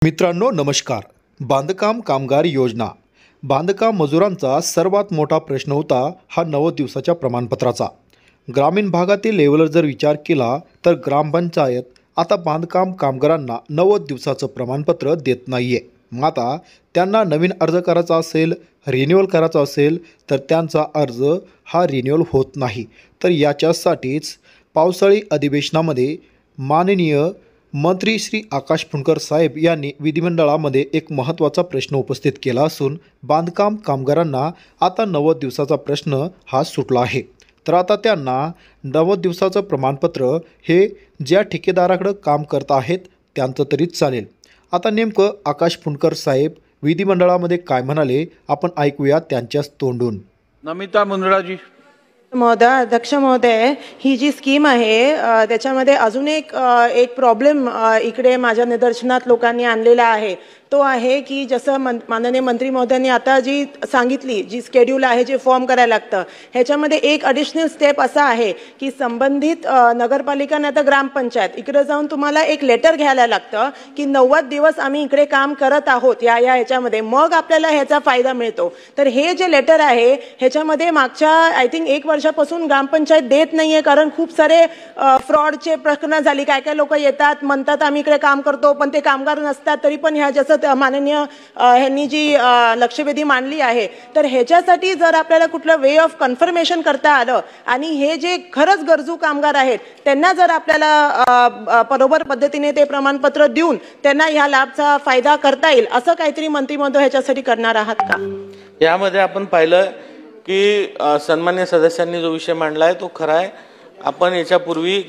मित्रांनो नमस्कार। बांधकाम कामगार योजना बांधकाम मजुरांचा सर्वात मोठा प्रश्न होता हा 90 दिवसाच्या प्रमाणपत्राचा। ग्रामीण भागातील लेवलवर जर विचार केला तर ग्रामपंचायत आता बांधकाम कामगारांना 90 दिवसाचं प्रमाणपत्र देत नाहीये। मग आता त्यांना नवीन अर्ज करायचा असेल, रिन्युअल करायचा असेल तर त्यांचा अर्ज हा रिन्युअल होत नाही। तर याच्यासाठीच पावसाळी अधिवेशनामध्ये माननीय मंत्री श्री आकाश फुंडकर साहेब यांनी विधिमंडळामध्ये एक महत्त्वाचा प्रश्न उपस्थित केला असून बांधकाम कामगारांना आता 90 दिवसाचा प्रश्न हा सुटला आहे। तर आता त्यांना 90 दिवसाचं प्रमाणपत्र हे ज्या ठेकेदाराकडे काम करत आहेत त्यांचं तरीच चालेल। आता नेमकं आकाश फुंडकर साहेब विधिमंडळामध्ये काय म्हणाले आपण ऐकूया त्यांच्याच तोंडून। नमिता मुंदडाजी। महोदय, अध्यक्ष महोदय, ही जी स्कीम आहे त्याच्यामध्ये अजून एक प्रॉब्लेम इकडे माझ्या निदर्शनात लोकांनी आणलेला आहे। तो आहे की जसं माननीय मंत्री महोदयांनी आता जी सांगितली, जी स्केड्यूल आहे, जे फॉर्म करायला लागतं, ह्याच्यामध्ये एक ॲडिशनल स्टेप असा आहे की संबंधित नगरपालिका नाही तर ग्रामपंचायत इकडे जाऊन तुम्हाला एक लेटर घ्यायला लागतं की 90 दिवस आम्ही इकडे काम करत आहोत ह्याच्यामध्ये, मग आपल्याला ह्याचा फायदा मिळतो। तर हे जे लेटर आहे ह्याच्यामध्ये मागच्या आय थिंक 1 वर्षापासून ग्रामपंचायत देत नाहीये, कारण खूप सारे फ्रॉडचे प्रकरणं झाली। काय काय लोक येतात, म्हणतात आम्ही इकडे काम करतो, पण ते कामगार नसतात, तरी पण ह्या जसं माननीय ह्यांनी जी लक्षवेधी मांडली आहे, तर ह्याच्यासाठी जर आपल्याला कुठलं वे ऑफ कन्फर्मेशन करता आलं आणि हे जे खरंच गरजू कामगार आहेत त्यांना जर आपल्याला बरोबर पद्धतीने ते प्रमाणपत्र देऊन त्यांना ह्या लाभचा फायदा करता येईल, असं काहीतरी मंत्री महोदय ह्याच्यासाठी करणार आहात का? यामध्ये आपण पाहिलं की सन्मान्य सदस्यांनी जो विषय मांडला आहे तो खरा आहे। आपण याच्यापूर्वी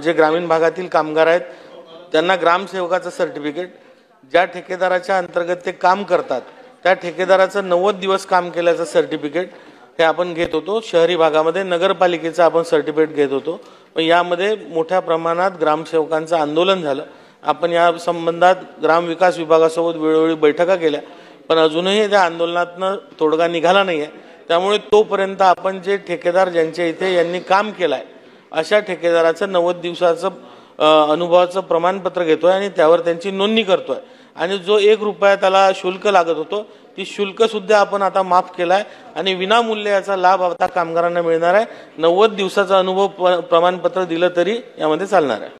जे ग्रामीण भागातील कामगार आहेत त्यांना ग्रामसेवकाचं सर्टिफिकेट, ज्या ठेकेदाराच्या अंतर्गत ते काम करतात त्या ठेकेदाराचं 90 दिवस काम केल्याचं सर्टिफिकेट हे आपण घेत होतो। शहरी भागामध्ये नगरपालिकेचं आपण सर्टिफिकेट घेत होतो, पण यामध्ये मोठ्या प्रमाणात ग्रामसेवकांचं आंदोलन झालं। आपण या संबंधात ग्रामविकास विभागासोबत वेळोवेळी बैठका केल्या, पण अजूनही त्या आंदोलनातनं तोडगा निघाला नाही आहे। त्यामुळे तोपर्यंत आपण जे ठेकेदार ज्यांच्या इथे यांनी काम केलं आहे अशा ठेकेदाराचं 90 दिवसाचं अनुभवाचं प्रमाणपत्र घेतोय आणि त्यावर त्यांची नोंदणी करतोय। आणि जो 1 रुपया त्याला शुल्क लागत होतो ती शुल्क सुद्धा आपण आता माफ केलाय आणि विनामूल्य याचा लाभ आता कामगारांना मिळणार आहे। 90 दिवसाचा अनुभव प्रमाणपत्र दिलं तरी यामध्ये चालणार आहे।